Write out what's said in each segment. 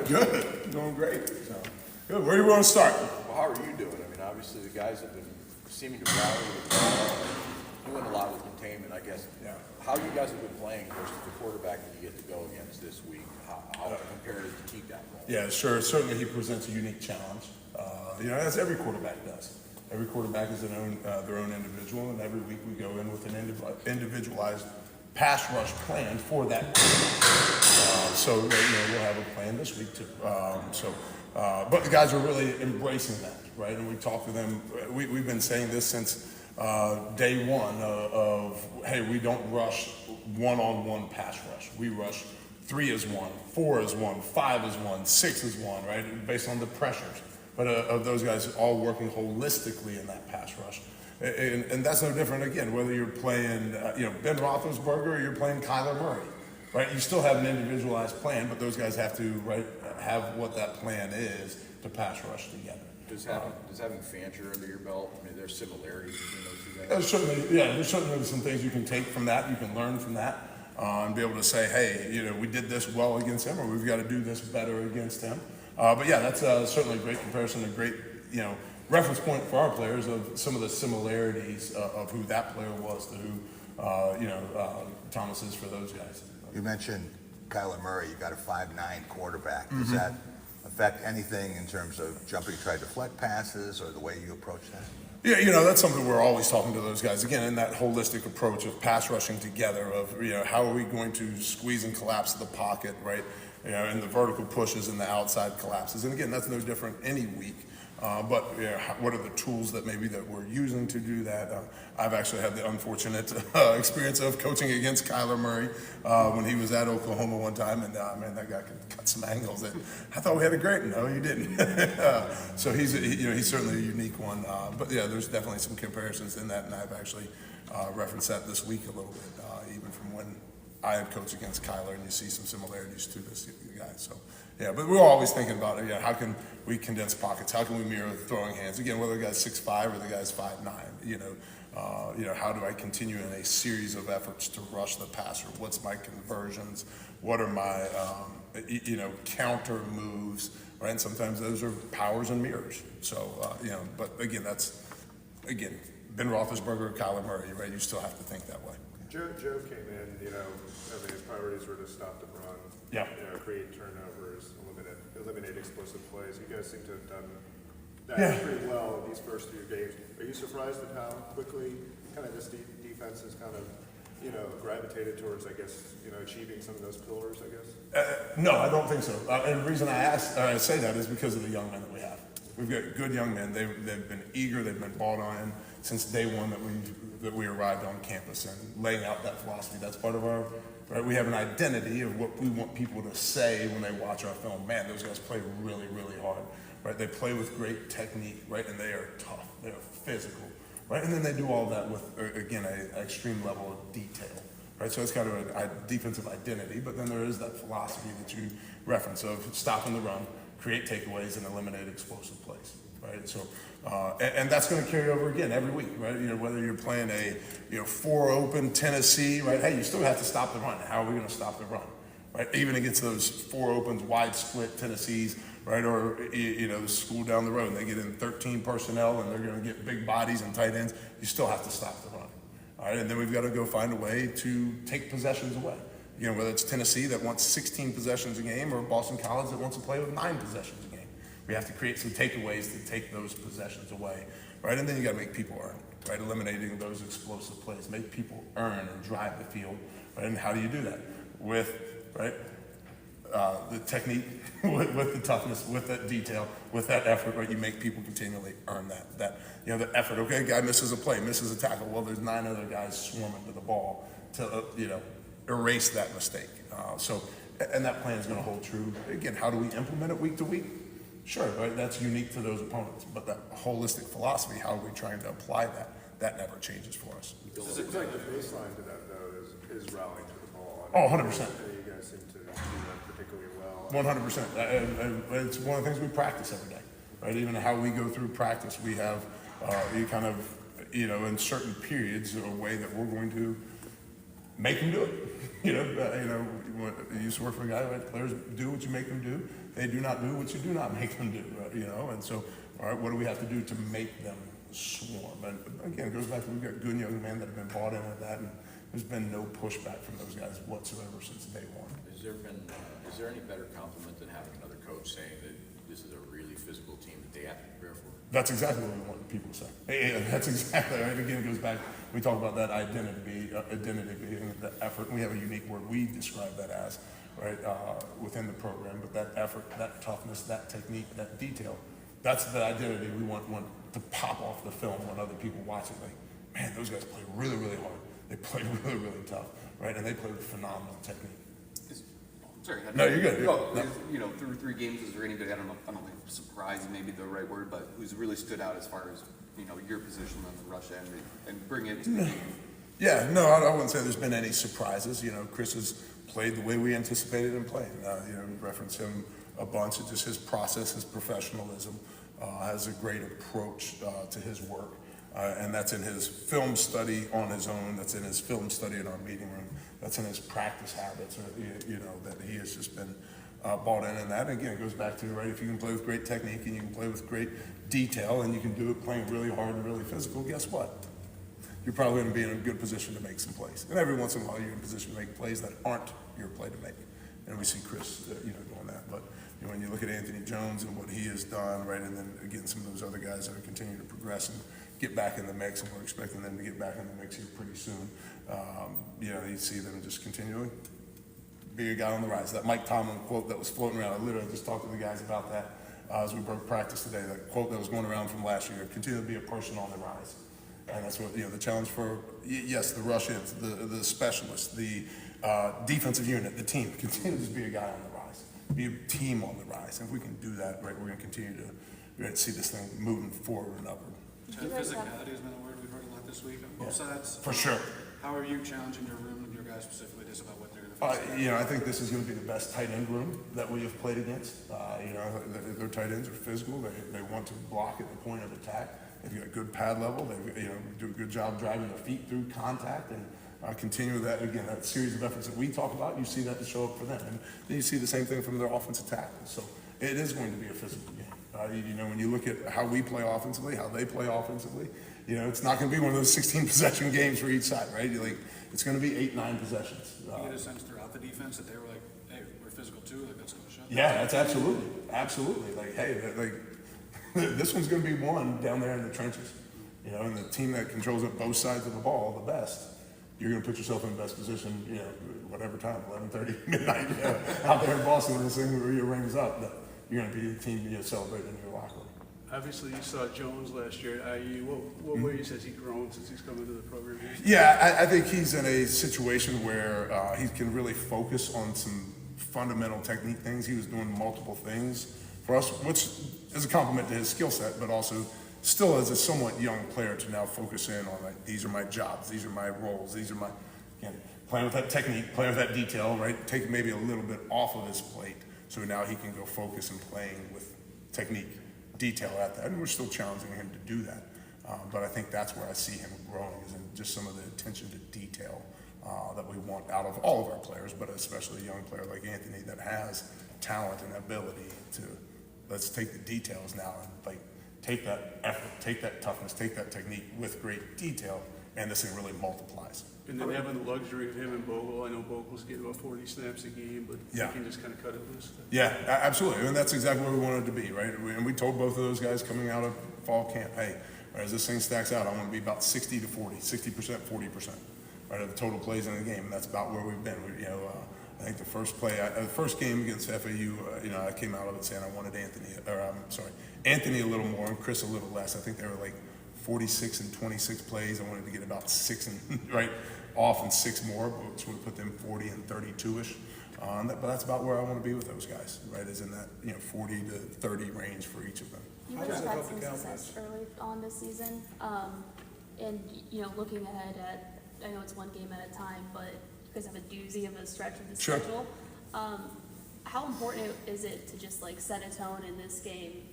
Good. Doing great. So, good. Where do you want to start? Well, how are you doing? I mean, obviously the guys have been seeming to rally with the ball, doing a lot with containment, I guess. Yeah. How you guys have been playing versus the quarterback that you get to go against this week? How comparative to keep that role? Yeah, sure. Certainly he presents a unique challenge. As every quarterback does. Every quarterback is their own individual, and every week we go in with an individualized pass rush plan for that quarterback. We'll have a plan this week too. But the guys are really embracing that, right? And we talk to them. We've been saying this since day one of hey, we don't rush one-on-one pass rush. We rush 3 is 1, 4 is 1, 5 is 1, 6 is 1, right? Based on the pressures. But of those guys all working holistically in that pass rush. And that's no different, again, whether you're playing Ben Roethlisberger or you're playing Kyler Murray, right? You still have an individualized plan, but those guys have to have what that plan is to pass rush together. Does having Fancher under your belt, I mean, there's similarities between those two guys? There's certainly some things you can take from that, you can learn from that, and be able to say, hey, we did this well against him, or we've got to do this better against him. That's certainly a great comparison, a great, reference point for our players of some of the similarities of who that player was to who, Thomas is for those guys. You mentioned Kyler Murray. You got a 5'9" quarterback. Does that affect anything in terms of jumping, try to deflect passes, or the way you approach that? Yeah, that's something we're always talking to those guys. Again, in that holistic approach of pass rushing together, of, how are we going to squeeze and collapse the pocket, right? And the vertical pushes and the outside collapses. And again, that's no different any week. What are the tools that we're using to do that? I've actually had the unfortunate experience of coaching against Kyler Murray when he was at Oklahoma one time, and that guy could cut some angles. And I thought we had a great. No, you didn't. So he's certainly a unique one. There's definitely some comparisons in that, and I've actually referenced that this week a little bit, even from when I have coached against Kyler, and you see some similarities to this guy. So, but we're always thinking about it. How can we condense pockets? How can we mirror the throwing hands? Again, whether the guy's 6'5" or the guy's 5'9", how do I continue in a series of efforts to rush the passer? What's my conversions? What are my, counter moves, right? And sometimes those are powers and mirrors. So, but again, Ben Roethlisberger or Kyler Murray, right? You still have to think that way. Joe came in, his priorities were to stop the run, create turnovers, eliminate explosive plays. You guys seem to have done that pretty well in these first few games. Are you surprised at how quickly kind of this defense has kind of, gravitated towards, achieving some of those pillars, I guess? No, I don't think so. And the reason I say that is because of the young men that we have. We've got good young men. They've been eager. They've been bought on since day one that we arrived on campus, and laying out that philosophy. That's part of our, right? We have an identity of what we want people to say when they watch our film. Man, those guys play really, really hard, right? They play with great technique, right? And they are tough. They are physical, right? And then they do all that with, again, an extreme level of detail, right? So it's kind of a defensive identity, but then there is that philosophy that you reference of stopping the run, create takeaways, and eliminate explosive plays, right? So, and that's going to carry over again every week, right? Whether you're playing a 4-open Tennessee, right? Hey, you still have to stop the run. How are we going to stop the run, right? Even against those 4 opens, wide split Tennessees, right? Or the school down the road, and they get in 13 personnel, and they're going to get big bodies and tight ends. You still have to stop the run, all right? And then we've got to go find a way to take possessions away. Whether it's Tennessee that wants 16 possessions a game, or Boston College that wants to play with 9 possessions a game. We have to create some takeaways to take those possessions away, right? And then you got to make people earn, right? Eliminating those explosive plays, make people earn and drive the field, right? And how do you do that? With, right, the technique, with the toughness, with that detail, with that effort, right? You make people continually earn that the effort. Okay, guy misses a play, misses a tackle. Well, there's 9 other guys swarming to the ball to, erase that mistake. And that plan is going to hold true. Again, how do we implement it week to week? Sure, right? That's unique to those opponents. But that holistic philosophy, how are we trying to apply that? That never changes for us. It seems like the baseline to that, though, is rallying to the ball. 100%. You guys seem to do that particularly well. 100%. It's one of the things we practice every day, right? Even how we go through practice, we have in certain periods, a way that we're going to make them do it. I used to work for a guy, right? Players do what you make them do. They do not do what you do not make them do, you know? And so, all right, what do we have to do to make them swarm? And again, it goes back to we've got good young men that have been bought into that, and there's been no pushback from those guys whatsoever since day one. Is there any better compliment than having another coach saying that this is a really physical team that they have to prepare for? That's exactly what we want people to say. Yeah, that's exactly right. Again, it goes back, we talk about that identity being the effort, and we have a unique word we describe that as, right, within the program, but that effort, that toughness, that technique, that detail, that's the identity we want to pop off the film when other people watch it. Like, man, those guys play really, really hard. They play really, really tough, right? And they play with phenomenal technique. Sorry. No, you're good. No. No. Through 3 games, is there anybody, I don't think surprised maybe the right word, but who's really stood out as far as, your position on the rush end and bring it to the game? Yeah, no, I wouldn't say there's been any surprises. Chris has played the way we anticipated him playing. We reference him a bunch. It's just his process, his professionalism, has a great approach to his work. And that's in his film study on his own. That's in his film study in our meeting room. That's in his practice habits, that he has just been bought in. And that, again, goes back to, right, if you can play with great technique and you can play with great detail and you can do it playing really hard and really physical, guess what? You're probably going to be in a good position to make some plays. And every once in a while, you're in a position to make plays that aren't your play to make. And we see Chris, doing that. But when you look at Anthony Jones and what he has done, right, and then again some of those other guys that are continuing to progress and get back in the mix, and we're expecting them to get back in the mix here pretty soon. You see them just continually be a guy on the rise. That Mike Tomlin quote that was floating around, I literally just talked to the guys about that as we broke practice today. That quote that was going around from last year: continue to be a person on the rise. And that's what, the challenge for, yes, the rush ins, the specialists, the defensive unit, the team, continue to be a guy on the rise, be a team on the rise. And if we can do that, right, we're going to continue to see this thing moving forward and upward. Physicality has been a word we've heard a lot this week on both sides. For sure. How are you challenging your room and your guys specifically just about what they're going to face? I think this is going to be the best tight end room that we have played against. Their tight ends are physical. They want to block at the point of attack. They've got good pad level. They do a good job driving their feet through contact and continue that, again, that series of efforts that we talk about. You see that to show up for them. And then you see the same thing from their offensive tackles. So it is going to be a physical game. When you look at how we play offensively, how they play offensively, it's not going to be one of those 16 possession games for each side, right? It's going to be 8-9 possessions. You get a sense throughout the defense that they were like, hey, we're physical too, like let's go shut. Yeah, that's absolutely. Like, hey, this one's going to be won down there in the trenches. And the team that controls it both sides of the ball the best, you're going to put yourself in the best position, whatever time, 11:30, midnight, out there in Boston when this thing rings up. You're going to be the team celebrating in your locker room. Obviously, you saw Jones last year at IU. What ways has he grown since he's come into the program? Yeah, I think he's in a situation where he can really focus on some fundamental technique things. He was doing multiple things for us, which is a compliment to his skill set, but also still as a somewhat young player to now focus in on, like, these are my jobs, these are my roles, these are my, again, playing with that technique, playing with that detail, right? Take maybe a little bit off of his plate so now he can go focus and playing with technique, detail at that. And we're still challenging him to do that. But I think that's where I see him growing, is in just some of the attention to detail that we want out of all of our players, but especially a young player like Anthony that has talent and ability to, let's take the details now and take that effort, take that toughness, take that technique with great detail, and this thing really multiplies. And then having the luxury of him and Bogle. I know Bogle's getting about 40 snaps a game, but Yeah. he can just kind of cut it loose. Yeah, absolutely, and that's exactly where we wanted to be, right? And we told both of those guys coming out of fall camp, hey, as this thing stacks out, I want to be about 60 to 40, 60%, 40%, right, of the total plays in the game, and that's about where we've been. I think the first play, the first game against FAU, I came out of it saying I wanted Anthony a little more and Chris a little less. I think they were like 46 and 26 plays. I wanted to get about 6 and right off and 6 more, which would put them 40 and 32ish. But that's about where I want to be with those guys, right? Is in that 40 to 30 range for each of them. You guys had some success early on this season, and looking ahead at, I know it's one game at a time, but you guys have a doozy of a stretch of the Sure. schedule. How important is it to just set a tone in this game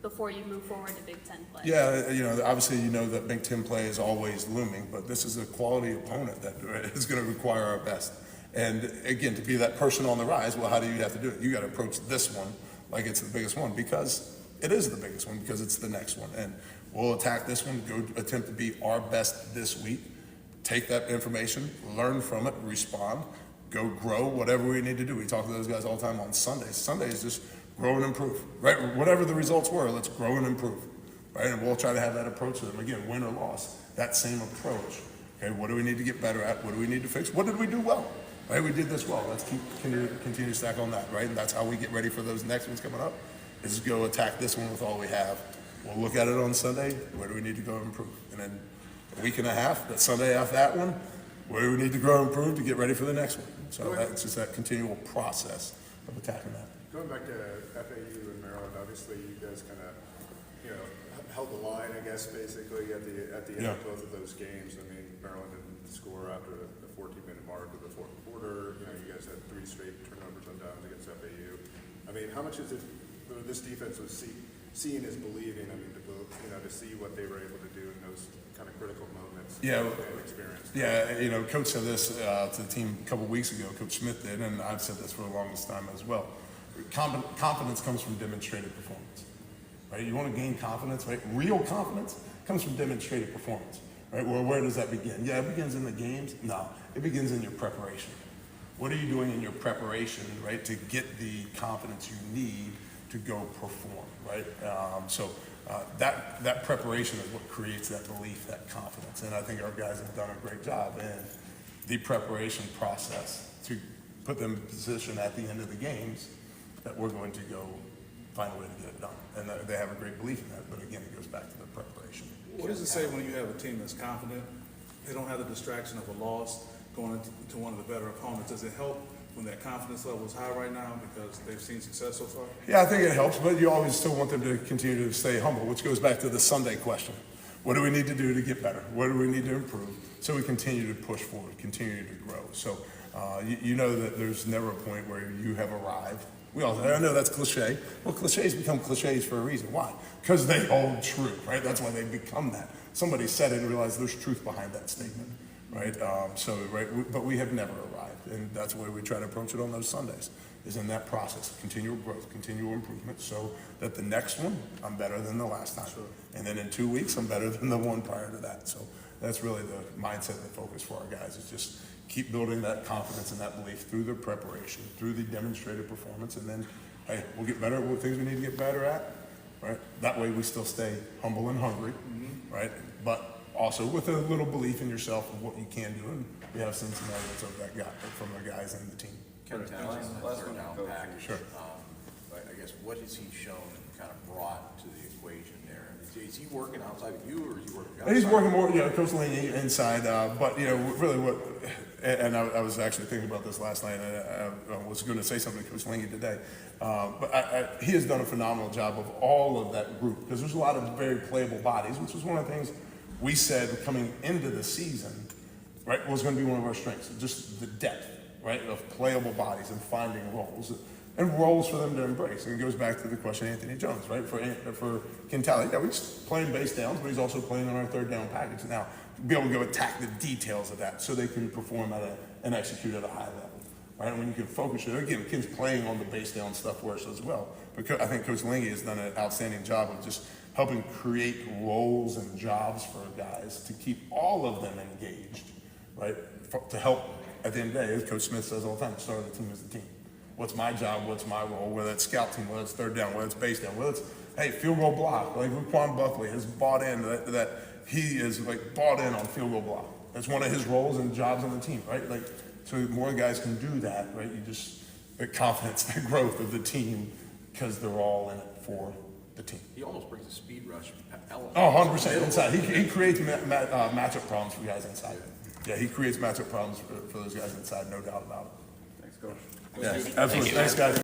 before you move forward to Big Ten play? Yeah, obviously that Big Ten play is always looming, but this is a quality opponent that is going to require our best. And again, to be that person on the rise, well, how do you have to do it? You got to approach this one like it's the biggest one, because it is the biggest one, because it's the next one. And we'll attack this one, go attempt to be our best this week, take that information, learn from it, respond, go grow, whatever we need to do. We talk to those guys all the time on Sundays. Sundays just grow and improve, right? Whatever the results were, let's grow and improve, right? And we'll try to have that approach to them. Again, win or loss, that same approach. Okay, what do we need to get better at? What do we need to fix? What did we do well? Right, we did this well. Let's continue to stack on that, right? And that's how we get ready for those next ones coming up, is go attack this one with all we have. We'll look at it on Sunday. Where do we need to go and improve? And then a week and a half, that Sunday after that one, where do we need to grow and improve to get ready for the next one? So that's just that continual process of attacking that. Going back to FAU and Maryland, obviously you guys kind of, held the line, I guess, basically at the end of both of those games. I mean, Maryland didn't score after the 14-minute mark of the fourth quarter. You guys had 3 straight turnovers on downs against FAU. I mean, how much is it, this defense was seeing is believing, I mean, to see what they were able to do in those kind of critical moments and experience. Yeah, Coach said this to the team a couple weeks ago, Coach Smith did, and I've said this for the longest time as well. Confidence comes from demonstrated performance, right? You want to gain confidence, right? Real confidence comes from demonstrated performance, right? Well, where does that begin? Yeah, it begins in the games. No, it begins in your preparation. What are you doing in your preparation, right, to get the confidence you need to go perform, right? That preparation is what creates that belief, that confidence. And I think our guys have done a great job in the preparation process to put them in position at the end of the games that we're going to go find a way to get it done. And they have a great belief in that, but again, it goes back to the preparation. What does it say when you have a team that's confident? They don't have the distraction of a loss going into one of the better opponents. Does it help when that confidence level is high right now because they've seen success so far? Yeah, I think it helps, but you always still want them to continue to stay humble, which goes back to the Sunday question. What do we need to do to get better? What do we need to improve? So we continue to push forward, continue to grow. So you know that there's never a point where you have arrived. I know that's cliche. Well, cliches become cliches for a reason. Why? Because they hold true, right? That's why they become that. Somebody said it and realized there's truth behind that statement, right? But we have never arrived, and that's the way we try to approach it on those Sundays, is in that process, continual growth, continual improvement, so that the next one, I'm better than the last time. Sure. And then in 2 weeks, I'm better than the one prior to that. So that's really the mindset and the focus for our guys, is just keep building that confidence and that belief through the preparation, through the demonstrated performance, and then, hey, we'll get better at what things we need to get better at, right? That way we still stay humble and hungry, right? But also with a little belief in yourself of what you can do, and we have seen some evidence of that from our guys and the team. Last one down package. Sure. I guess, what has he shown and kind of brought to the equation there? Is he working outside of you, or is he working outside? He's working more, Coach Laney inside, but really what, and I was actually thinking about this last night, and I was going to say something to Coach Laney today, but he has done a phenomenal job of all of that group, because there's a lot of very playable bodies, which was one of the things we said coming into the season, right, was going to be one of our strengths, just the depth, right, of playable bodies and finding roles. And roles for them to embrace. And it goes back to the question of Anthony Jones, right? For Quintale, he's playing base downs, but he's also playing on our third down package. Now, be able to go attack the details of that so they can perform and execute at a high level, right? And when you can focus it, again, Ken's playing on the base down stuff for us as well. But I think Coach Lange has done an outstanding job of just helping create roles and jobs for guys to keep all of them engaged, right? To help, at the end of the day, as Coach Smith says all the time, start of the team as a team. What's my job? What's my role? Whether it's scout team, whether it's third down, whether it's base down, whether it's, hey, field goal block. Like Raquan Buckley has bought in that he is bought in on field goal block. That's one of his roles and jobs on the team, right? So more guys can do that, right? You just, the confidence, the growth of the team, because they're all in it for the team. He almost brings a speed rush element. Oh, 100% inside. He creates matchup problems for guys inside. Yeah, he creates matchup problems for those guys inside, no doubt about it. Thanks, Coach. Yeah, absolutely. Thanks, guys.